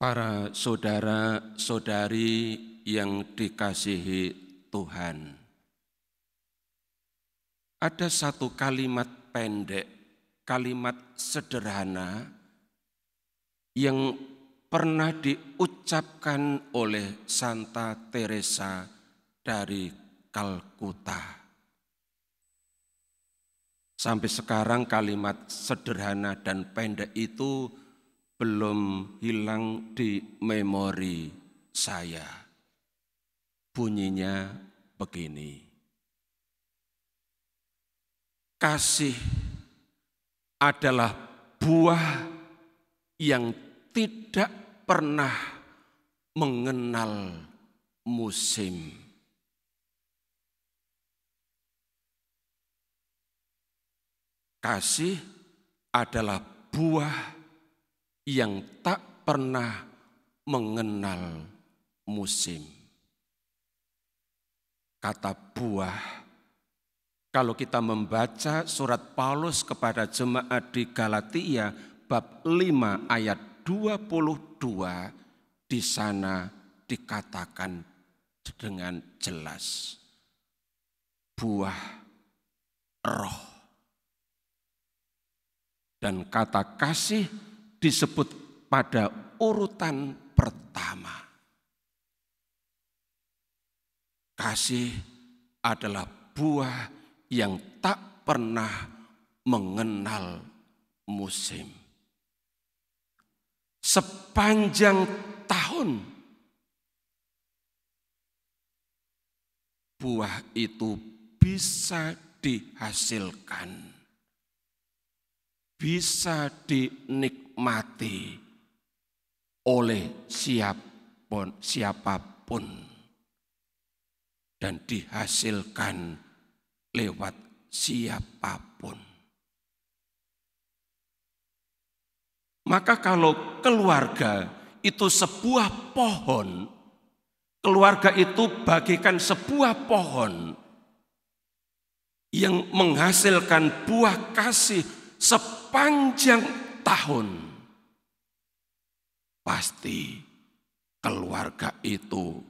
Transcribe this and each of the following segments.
Para saudara-saudari yang dikasihi Tuhan, ada satu kalimat pendek, kalimat sederhana yang pernah diucapkan oleh Santa Teresa dari Kalkuta. Sampai sekarang kalimat sederhana dan pendek itu belum hilang di memori saya. Bunyinya begini: kasih adalah buah yang tidak pernah mengenal musim. Kasih adalah buah yang tak pernah mengenal musim. Kata buah, kalau kita membaca surat Paulus kepada jemaat di Galatia bab 5 ayat 22, di sana dikatakan dengan jelas buah roh. Dan kata kasih disebut pada urutan pertama. Kasih adalah buah yang tak pernah mengenal musim. Sepanjang tahun buah itu bisa dihasilkan, bisa dinikmati oleh siapapun dan dihasilkan lewat siapapun. Maka kalau keluarga itu sebuah pohon, keluarga itu bagikan sebuah pohon yang menghasilkan buah kasih sepanjang tahun, pasti keluarga itu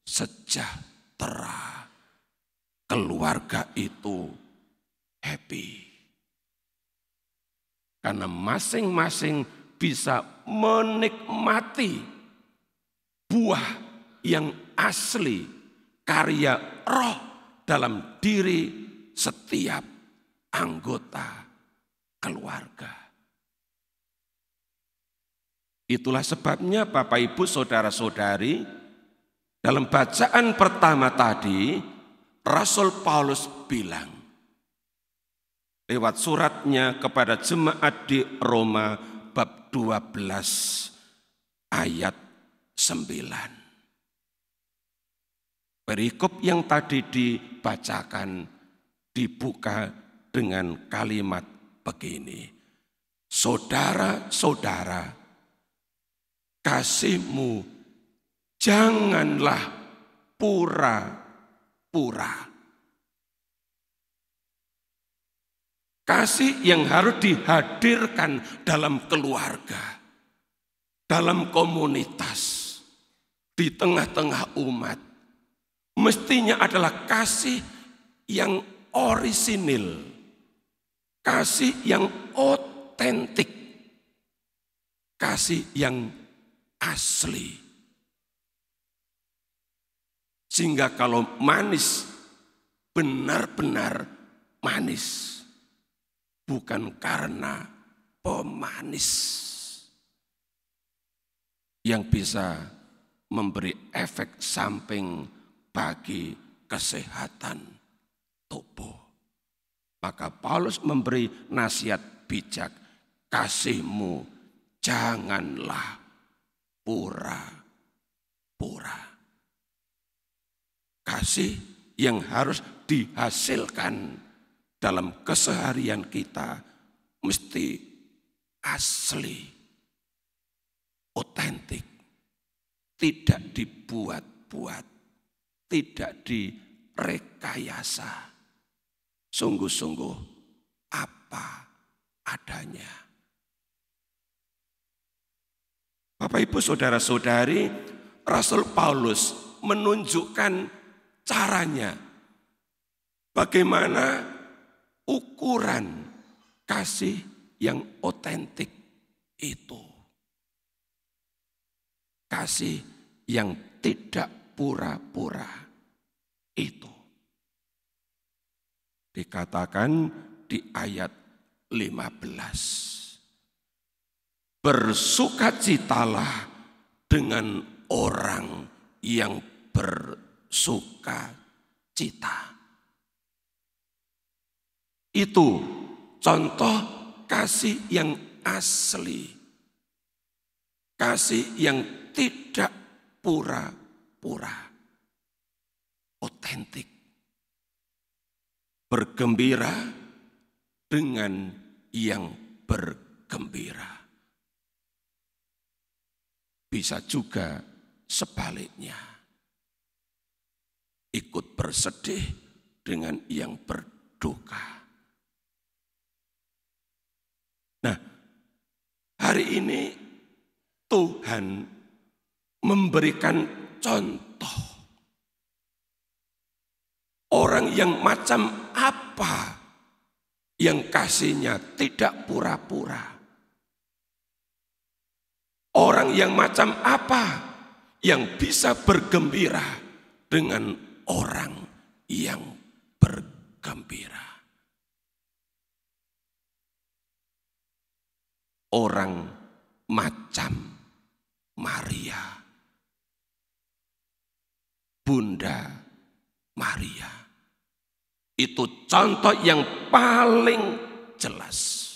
sejahtera, keluarga itu happy. Karena masing-masing bisa menikmati buah yang asli, karya roh dalam diri setiap anggota keluarga. Itulah sebabnya Bapak Ibu saudara-saudari, dalam bacaan pertama tadi Rasul Paulus bilang lewat suratnya kepada jemaat di Roma bab 12 ayat 9. Perikop yang tadi dibacakan dibuka dengan kalimat begini: saudara-saudara, kasihmu janganlah pura-pura. Kasih yang harus dihadirkan dalam keluarga, dalam komunitas, di tengah-tengah umat, mestinya adalah kasih yang orisinil, kasih yang otentik, kasih yang asli. Sehingga kalau manis, benar-benar manis. Bukan karena pemanis yang bisa memberi efek samping bagi kesehatan tubuh. Maka Paulus memberi nasihat bijak, kasihmu janganlah pura-pura. Kasih yang harus dihasilkan dalam keseharian kita mesti asli, otentik, tidak dibuat-buat, tidak direkayasa, sungguh-sungguh apa adanya. Bapak Ibu saudara-saudari, Rasul Paulus menunjukkan caranya bagaimana ukuran kasih yang otentik itu. Kasih yang tidak pura-pura itu. Dikatakan di ayat 15. Bersukacitalah dengan orang yang bersukacita. Itu contoh kasih yang asli. Kasih yang tidak pura-pura. Otentik. Bergembira dengan yang bergembira. Bisa juga sebaliknya. Ikut bersedih dengan yang berduka. Nah, hari ini Tuhan memberikan contoh. Orang yang macam apa yang kasihnya tidak pura-pura. Orang yang macam apa yang bisa bergembira dengan orang yang bergembira. Orang macam Maria, Bunda Maria. Itu contoh yang paling jelas.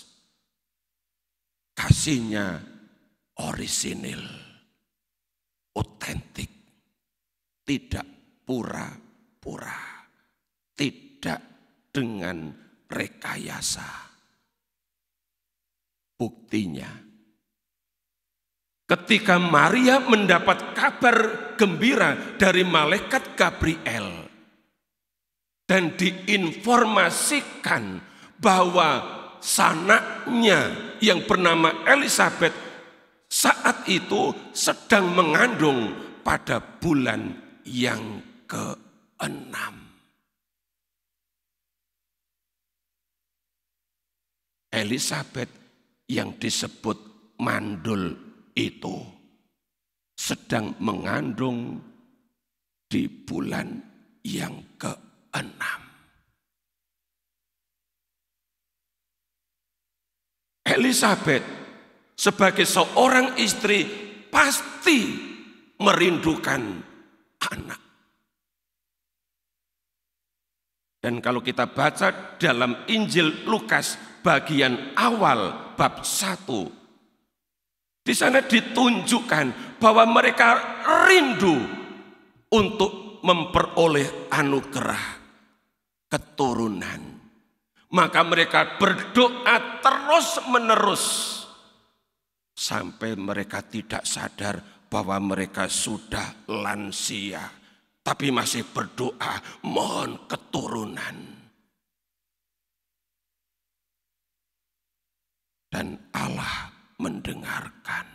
Kasihnya orisinil, otentik, tidak pura-pura, tidak dengan rekayasa. Buktinya, ketika Maria mendapat kabar gembira dari malaikat Gabriel dan diinformasikan bahwa sanaknya yang bernama Elisabeth saat itu sedang mengandung pada bulan yang ke-6. Elisabeth yang disebut mandul itu sedang mengandung di bulan yang ke-6. Elisabeth sebagai seorang istri pasti merindukan anak. Dan kalau kita baca dalam Injil Lukas bagian awal bab 1, di sana ditunjukkan bahwa mereka rindu untuk memperoleh anugerah keturunan. Maka mereka berdoa terus-menerus sampai mereka tidak sadar bahwa mereka sudah lansia, tapi masih berdoa mohon keturunan. Dan Allah mendengarkan.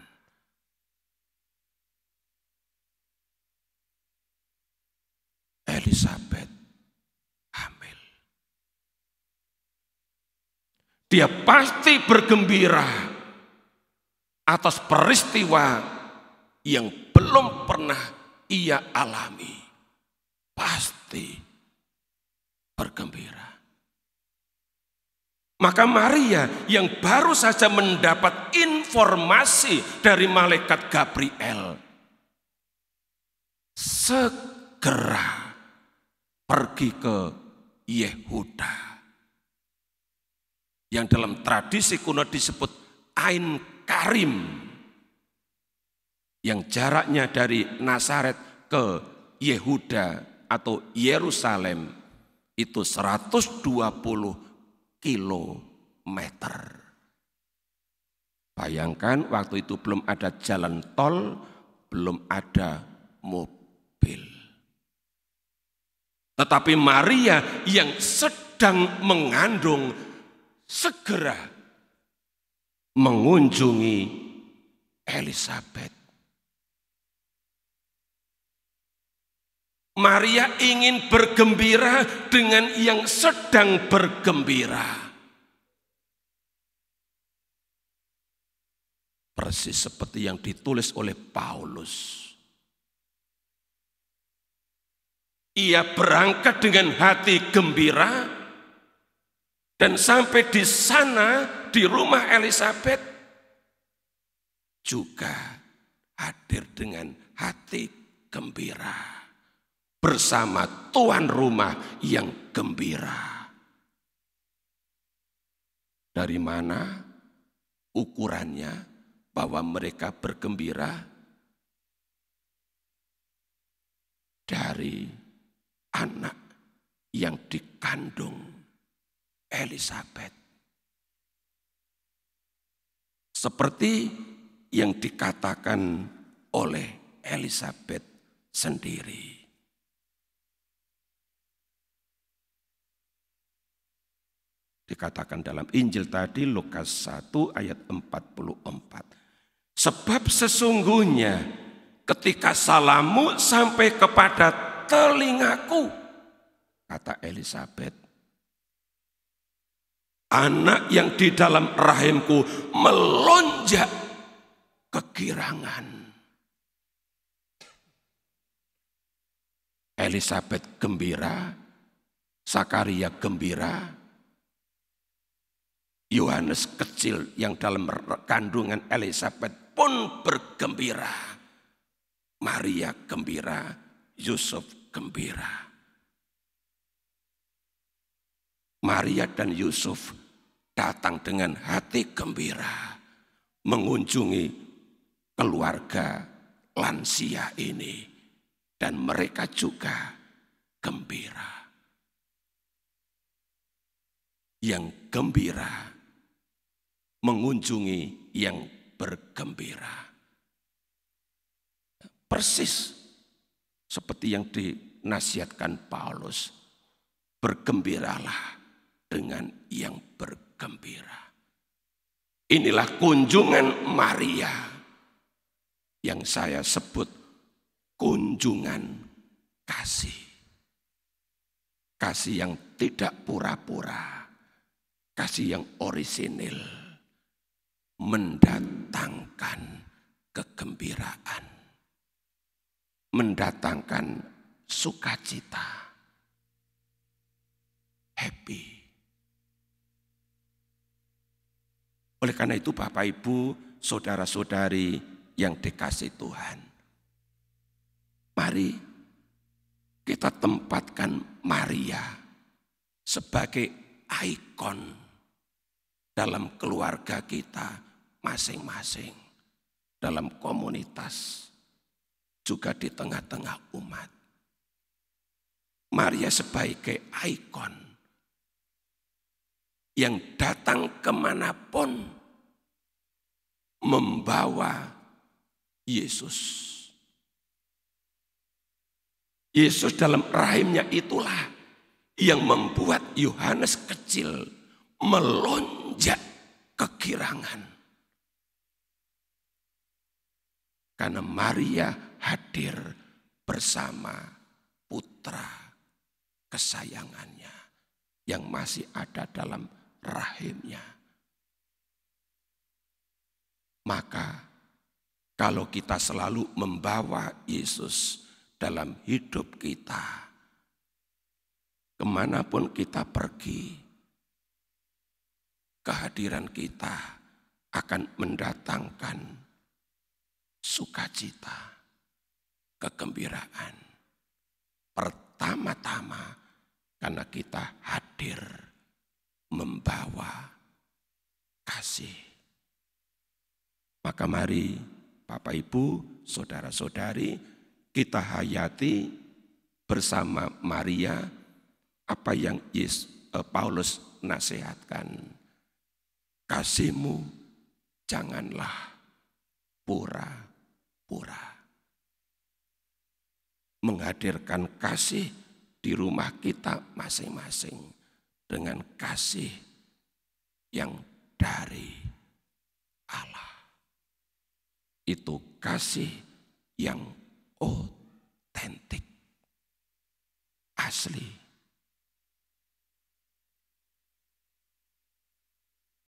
Elisabeth hamil. Dia pasti bergembira atas peristiwa yang belum pernah ia alami. Pasti bergembira. Maka Maria yang baru saja mendapat informasi dari malaikat Gabriel segera pergi ke Yehuda yang dalam tradisi kuno disebut Ain Karim, yang jaraknya dari Nazaret ke Yehuda atau Yerusalem itu 120 kilometer. Bayangkan waktu itu belum ada jalan tol, belum ada mobil. Tetapi Maria yang sedang mengandung segera mengunjungi Elisabeth. Maria ingin bergembira dengan yang sedang bergembira. Persis seperti yang ditulis oleh Paulus. Ia berangkat dengan hati gembira dan sampai di sana di rumah Elisabet juga hadir dengan hati gembira bersama tuan rumah yang gembira. Dari mana ukurannya bahwa mereka bergembira? Dari anak yang dikandung Elisabet. Seperti yang dikatakan oleh Elisabet sendiri. Dikatakan dalam Injil tadi Lukas 1 ayat 44. Sebab sesungguhnya ketika salammu sampai kepada telingaku, kata Elisabet, anak yang di dalam rahimku melonjak kegirangan. Elisabet gembira, Zakaria gembira, Yohanes kecil yang dalam kandungan Elisabet pun bergembira. Maria gembira, Yusuf gembira. Maria dan Yusuf datang dengan hati gembira mengunjungi keluarga lansia ini dan mereka juga gembira. Yang gembira mengunjungi yang bergembira. Persis seperti yang dinasihatkan Paulus. Bergembiralah dengan yang bergembira. Inilah kunjungan Maria yang saya sebut kunjungan kasih. Kasih yang tidak pura-pura. Kasih yang orisinil. Mendatangkan kegembiraan. Mendatangkan sukacita. Happy. Oleh karena itu Bapak Ibu, saudara-saudari yang dikasihi Tuhan. Mari kita tempatkan Maria sebagai ikon dalam keluarga kita masing-masing, dalam komunitas, juga di tengah-tengah umat. Maria sebagai ikon yang datang kemanapun membawa Yesus. Yesus dalam rahimnya itulah yang membuat Yohanes kecil melonjak kegirangan. Karena Maria hadir bersama putra kesayangannya yang masih ada dalam rahimnya. Maka kalau kita selalu membawa Yesus dalam hidup kita, kemanapun kita pergi, kehadiran kita akan mendatangkan sukacita, kegembiraan. Pertama-tama karena kita hadir membawa kasih. Maka mari Bapak Ibu, saudara-saudari, kita hayati bersama Maria apa yang Paulus nasihatkan. Kasihmu janganlah pura-pura. Menghadirkan kasih di rumah kita masing-masing dengan kasih yang dari Allah. Itu kasih yang otentik. asli.